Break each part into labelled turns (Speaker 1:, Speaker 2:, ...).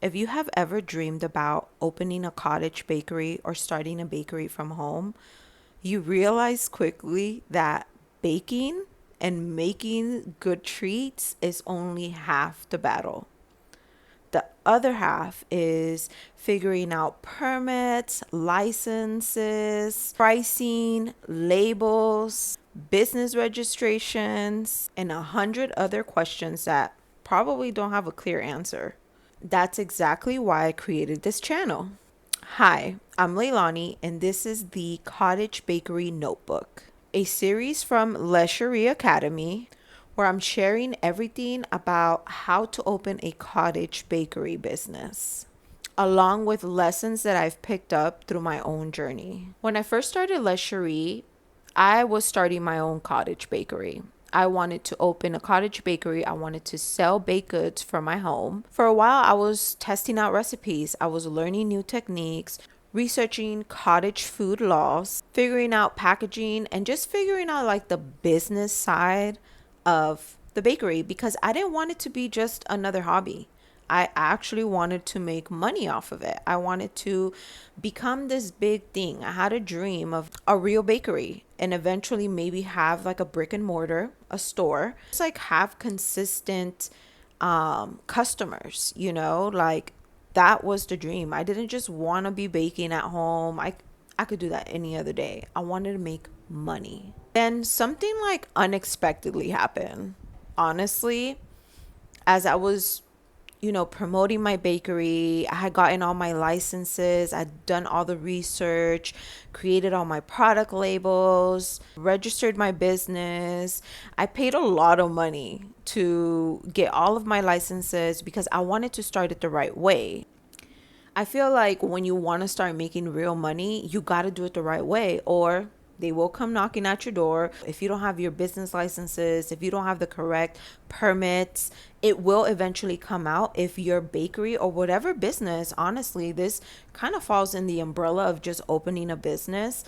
Speaker 1: If you have ever dreamed about opening a cottage bakery or starting a bakery from home, you realize quickly that baking and making good treats is only half the battle. The other half is figuring out permits, licenses, pricing, labels, business registrations, and 100 other questions that probably don't have a clear answer. That's exactly why I created this channel. Hi, I'm Leilani, and this is the Cottage Bakery Notebook, a series from Chéri Academy where I'm sharing everything about how to open a cottage bakery business, along with lessons that I've picked up through my own journey. When I first started Chéri, I was starting my own cottage bakery. I wanted to open a cottage bakery. I wanted to sell baked goods from my home. For a while, I was testing out recipes. I was learning new techniques, researching cottage food laws, figuring out packaging, and just figuring out like the business side of the bakery because I didn't want it to be just another hobby. I actually wanted to make money off of it. I wanted to become this big thing. I had a dream of a real bakery and eventually maybe have like a brick and mortar, a store. Just like have consistent customers, like that was the dream. I didn't just want to be baking at home. I could do that any other day. I wanted to make money. Then something like unexpectedly happened. Honestly, as I was promoting my bakery. I had gotten all my licenses. I'd done all the research, created all my product labels, registered my business. I paid a lot of money to get all of my licenses because I wanted to start it the right way. I feel like when you want to start making real money, you got to do it the right way, or they will come knocking at your door. If you don't have your business licenses, if you don't have the correct permits, it will eventually come out. If your bakery or whatever business, honestly, this kind of falls in the umbrella of just opening a business.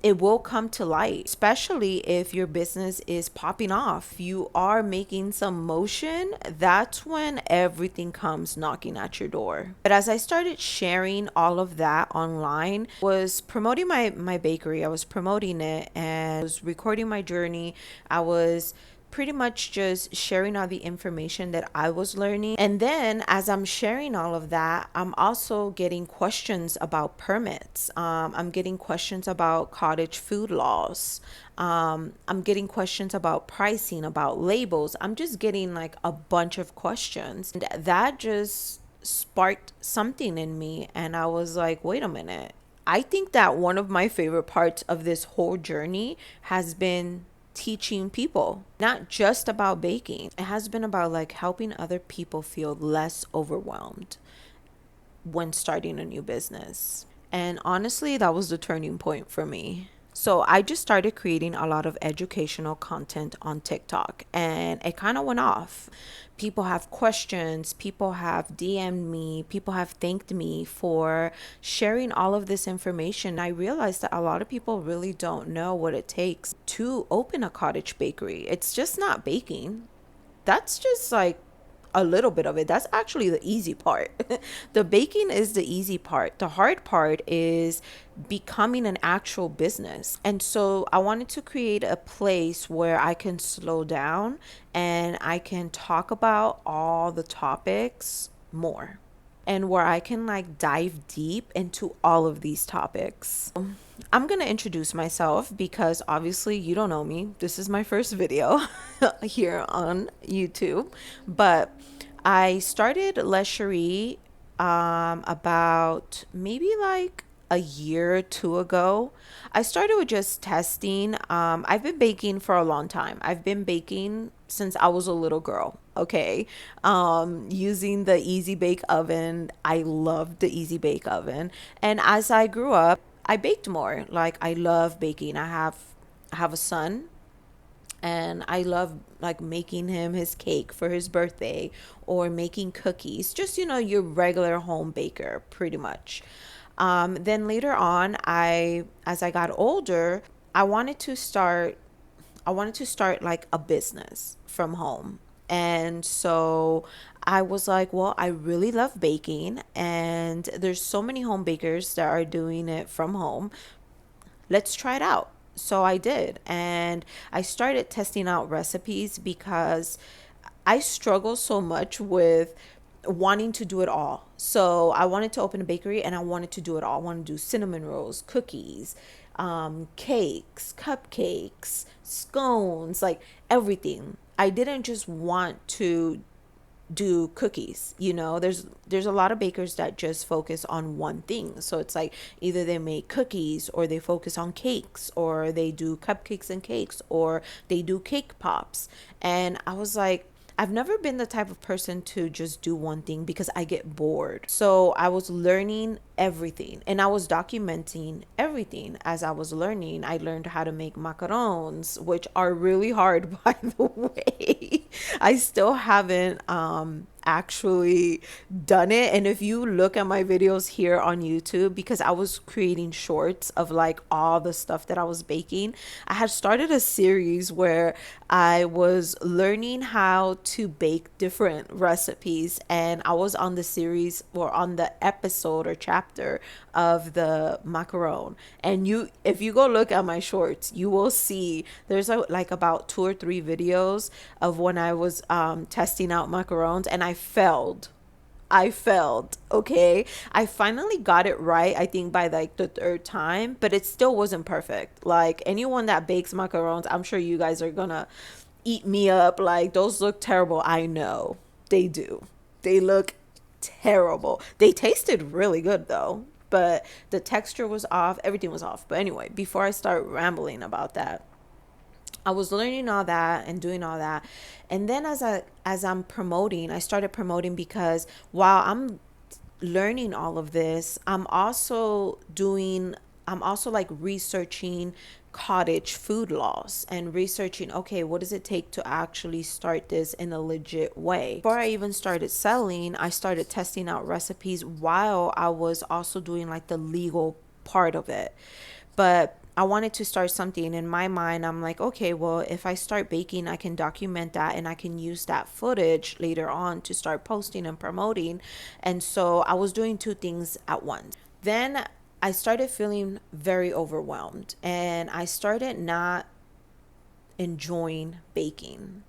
Speaker 1: It will come to light, especially if your business is popping off. You are making some motion. That's when everything comes knocking at your door. But as I started sharing all of that online, was promoting my bakery. I was promoting it and I was recording my journey. I was pretty much just sharing all the information that I was learning. And then as I'm sharing all of that, I'm also getting questions about permits. I'm getting questions about cottage food laws. I'm getting questions about pricing, about labels. I'm just getting like a bunch of questions. And that just sparked something in me. And I was like, wait a minute. I think that one of my favorite parts of this whole journey has been teaching people, not just about baking. It has been about like helping other people feel less overwhelmed when starting a new business. And honestly, that was the turning point for me. So I just started creating a lot of educational content on TikTok and it kind of went off. People have questions, people have DM'd me, people have thanked me for sharing all of this information. I realized that a lot of people really don't know what it takes to open a cottage bakery. It's just not baking. That's just like a little bit of it. That's actually the easy part. The baking is the easy part. The hard part is becoming an actual business. And so I wanted to create a place where I can slow down and I can talk about all the topics more and where I can like dive deep into all of these topics. I'm going to introduce myself because obviously you don't know me. This is my first video here on YouTube, but I started Chéri about maybe like a year or two ago. I started with just testing. I've been baking for a long time. I've been baking since I was a little girl. Okay. Using the Easy Bake Oven. I loved the Easy Bake Oven. And as I grew up, I baked more. Like I love baking. I have a son and I love like making him his cake for his birthday or making cookies. Just your regular home baker pretty much. Then later on, as I got older, I wanted to start like a business from home. And so I was like, well, I really love baking, and there's so many home bakers that are doing it from home. Let's try it out. So I did. And I started testing out recipes because I struggle so much with wanting to do it all. So I wanted to open a bakery and I wanted to do it all. I want to do cinnamon rolls, cookies, cakes, cupcakes, scones, like everything. I didn't just want to do cookies. There's a lot of bakers that just focus on one thing. So it's like either they make cookies, or they focus on cakes, or they do cupcakes and cakes, or they do cake pops. And I was like, I've never been the type of person to just do one thing because I get bored. So I was learning everything and I was documenting everything as I was learning. I learned how to make macarons, which are really hard, by the way. I still haven't actually done it. And if you look at my videos here on YouTube, because I was creating shorts of like all the stuff that I was baking, I had started a series where I was learning how to bake different recipes, and I was on the series or on the episode or chapter of the macaron. And if you go look at my shorts, you will see there's like about 2 or 3 videos of when I was testing out macarons, and I failed. Okay. I finally got it right, I think, by like the third time, but it still wasn't perfect. Like anyone that bakes macarons, I'm sure you guys are gonna eat me up. Like, those look terrible. I know they do. They look terrible. They tasted really good though, but the texture was off. Everything was off. But anyway, before I start rambling about that, I was learning all that and doing all that. And then as I'm promoting, I started promoting because while I'm learning all of this, I'm also like researching cottage food laws and researching, okay, what does it take to actually start this in a legit way? Before I even started selling, I started testing out recipes while I was also doing like the legal part of it. But I wanted to start something in my mind. I'm like, okay, well, if I start baking, I can document that and I can use that footage later on to start posting and promoting. And so I was doing two things at once. Then I started feeling very overwhelmed and I started not enjoying baking.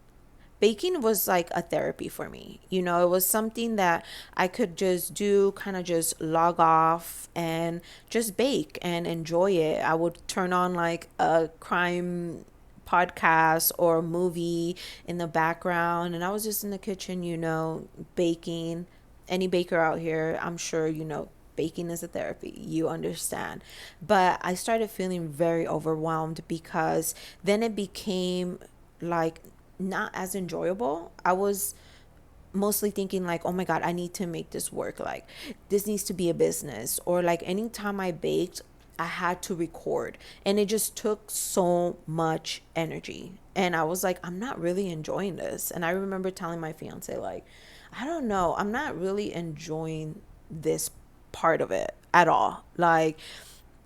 Speaker 1: Baking was like a therapy for me. It was something that I could just do, kind of just log off and just bake and enjoy it. I would turn on like a crime podcast or movie in the background, and I was just in the kitchen, baking. Any baker out here, I'm sure, baking is a therapy. You understand. But I started feeling very overwhelmed because then it became like not as enjoyable. I was mostly thinking like, oh my God, I need to make this work. Like, this needs to be a business. Or like anytime I baked, I had to record. And it just took so much energy. And I was like, I'm not really enjoying this. And I remember telling my fiance, like, I don't know, I'm not really enjoying this part of it at all. Like,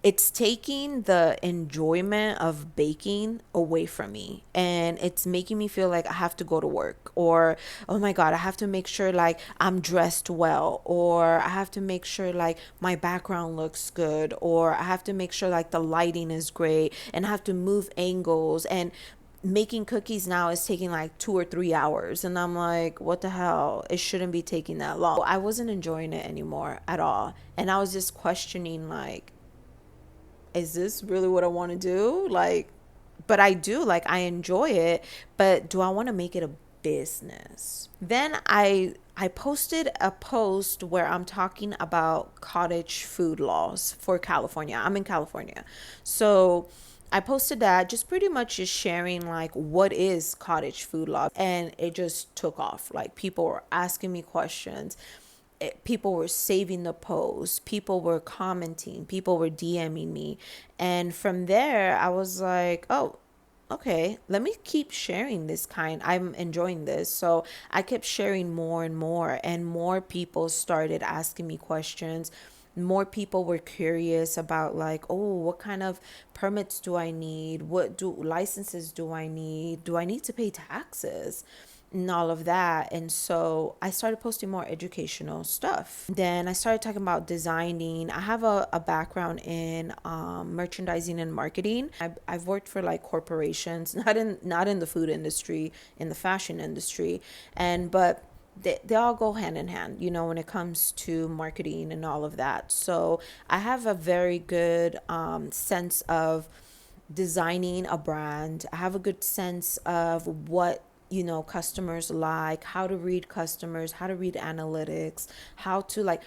Speaker 1: it's taking the enjoyment of baking away from me, and it's making me feel like I have to go to work, or oh my God, I have to make sure like I'm dressed well, or I have to make sure like my background looks good, or I have to make sure like the lighting is great, and I have to move angles. And making cookies now is taking like 2 or 3 hours, and I'm like, what the hell, it shouldn't be taking that long. I wasn't enjoying it anymore at all, and I was just questioning like, is this really what I want to do? Like, but I do, like, I enjoy it, but do I want to make it a business? Then I posted a post where I'm talking about cottage food laws for California. I'm in California. So I posted that, just pretty much just sharing like what is cottage food law, and it just took off. Like, people were asking me questions. People were saving the post, people were commenting, people were DMing me. And from there, I was like, oh, okay, let me keep sharing this kind. I'm enjoying this. So I kept sharing more and more people started asking me questions. More people were curious about like, oh, what kind of permits do I need? What do licenses do I need? Do I need to pay taxes? and all of that. And so I started posting more educational stuff. Then I started talking about designing. I have a background in merchandising and marketing. I've worked for like corporations, not in the food industry, in the fashion industry, and but they all go hand in hand, when it comes to marketing and all of that. So I have a very good sense of designing a brand. I have a good sense of what customers like, how to read customers, how to read analytics, how to like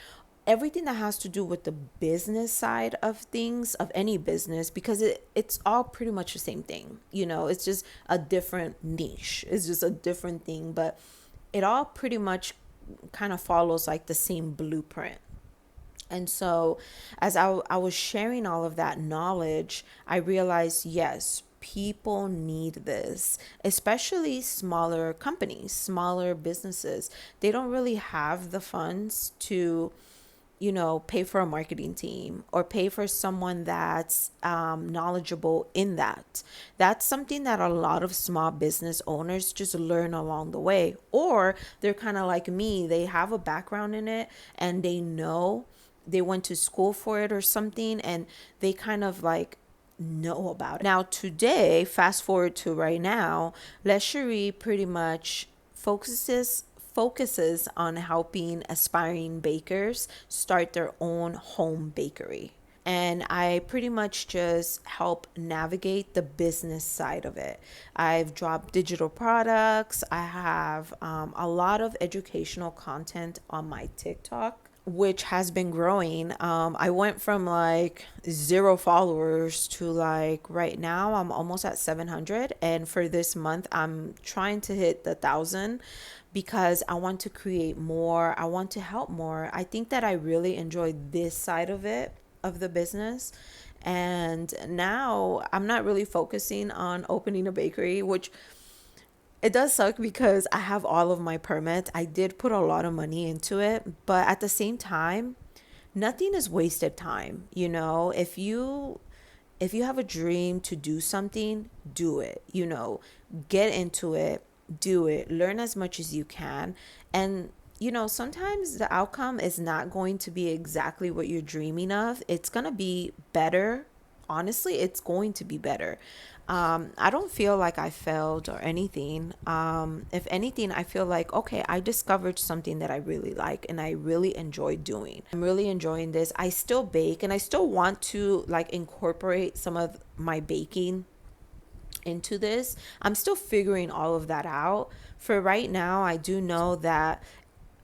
Speaker 1: everything that has to do with the business side of things, of any business, because it's all pretty much the same thing. It's just a different niche, it's just a different thing, but it all pretty much kind of follows like the same blueprint. And so, as I was sharing all of that knowledge, I realized, yes, people need this, especially smaller companies, smaller businesses. They don't really have the funds to, pay for a marketing team or pay for someone that's knowledgeable in that. That's something that a lot of small business owners just learn along the way. Or they're kind of like me, they have a background in it and they know, they went to school for it or something, and they kind of like know about it. Now, today, fast forward to right now, Chéri pretty much focuses on helping aspiring bakers start their own home bakery. And I pretty much just help navigate the business side of it. I've dropped digital products. I have a lot of educational content on my TikTok, which has been growing. I went from like 0 followers to like right now I'm almost at 700. And for this month, I'm trying to hit the 1,000 because I want to create more. I want to help more. I think that I really enjoy this side of it, of the business. And now I'm not really focusing on opening a bakery, which it does suck because I have all of my permits. I did put a lot of money into it, but at the same time, nothing is wasted time. If you have a dream to do something, do it. Get into it, do it, learn as much as you can. And sometimes the outcome is not going to be exactly what you're dreaming of. It's going to be better. Honestly, it's going to be better. I don't feel like I failed or anything. If anything, I feel like, okay, I discovered something that I really like and I really enjoy doing. I'm really enjoying this. I still bake and I still want to like incorporate some of my baking into this. I'm still figuring all of that out. For right now, I do know that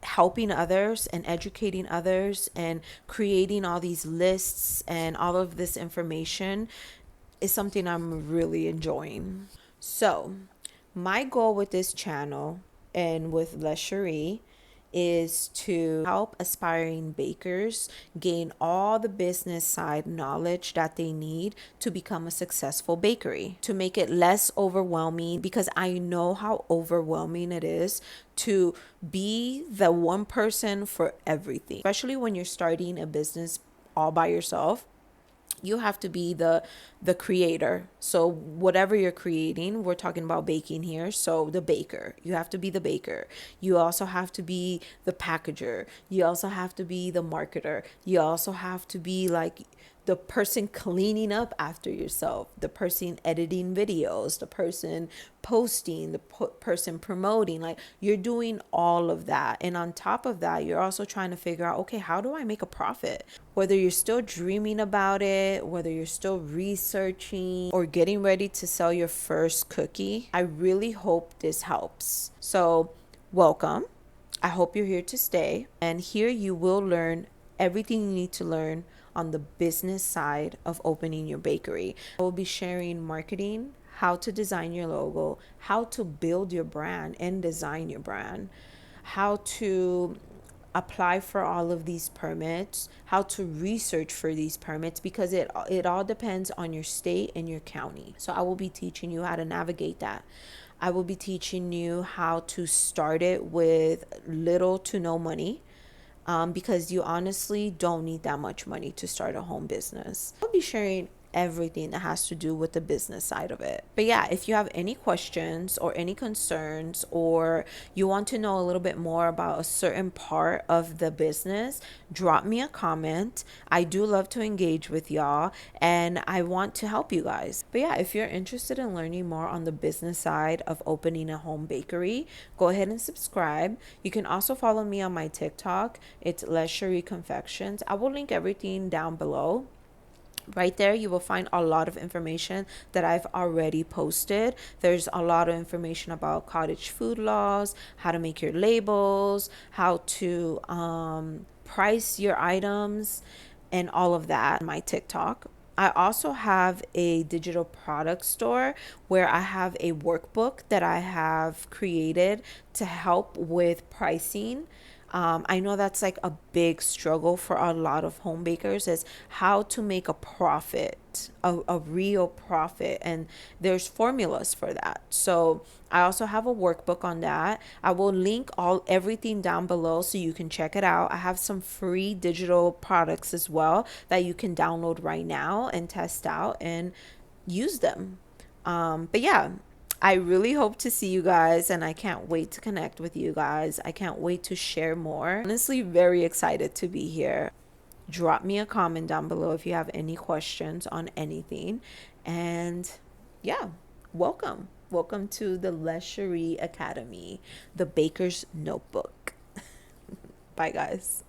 Speaker 1: helping others and educating others and creating all these lists and all of this information is something I'm really enjoying. So, my goal with this channel and with Chéri is to help aspiring bakers gain all the business side knowledge that they need to become a successful bakery, to make it less overwhelming, because I know how overwhelming it is to be the one person for everything, especially when you're starting a business all by yourself. You have to be the creator. So whatever you're creating, we're talking about baking here, so the baker, you have to be the baker. You also have to be the packager. You also have to be the marketer. You also have to be like the person cleaning up after yourself, the person editing videos, the person posting, the person promoting. Like, you're doing all of that. And on top of that, you're also trying to figure out, okay, how do I make a profit? Whether you're still dreaming about it, whether you're still researching or getting ready to sell your first cookie, I really hope this helps. So, welcome. I hope you're here to stay. And here you will learn everything you need to learn on the business side of opening your bakery. I will be sharing marketing, how to design your logo, how to build your brand and design your brand, how to apply for all of these permits, how to research for these permits, because it all depends on your state and your county. So I will be teaching you how to navigate that. I will be teaching you how to start it with little to no money, because you honestly don't need that much money to start a home business. I'll be sharing everything that has to do with the business side of it. But yeah, if you have any questions or any concerns, or you want to know a little bit more about a certain part of the business, drop me a comment. I do love to engage with y'all and I want to help you guys. But yeah, if you're interested in learning more on the business side of opening a home bakery, go ahead and subscribe. You can also follow me on my TikTok. It's Chéri Confections. I will link everything down below. Right there, you will find a lot of information that I've already posted. There's a lot of information about cottage food laws, how to make your labels, how to price your items, and all of that on my TikTok. I also have a digital product store where I have a workbook that I have created to help with pricing. I know that's like a big struggle for a lot of home bakers, is how to make a profit, a real profit. And there's formulas for that. So I also have a workbook on that. I will link everything down below so you can check it out. I have some free digital products as well that you can download right now and test out and use them. But yeah, I really hope to see you guys and I can't wait to connect with you guys. I can't wait to share more. Honestly, very excited to be here. Drop me a comment down below if you have any questions on anything. And yeah, welcome. Welcome to the Chéri Academy, the Baker's Notebook. Bye, guys.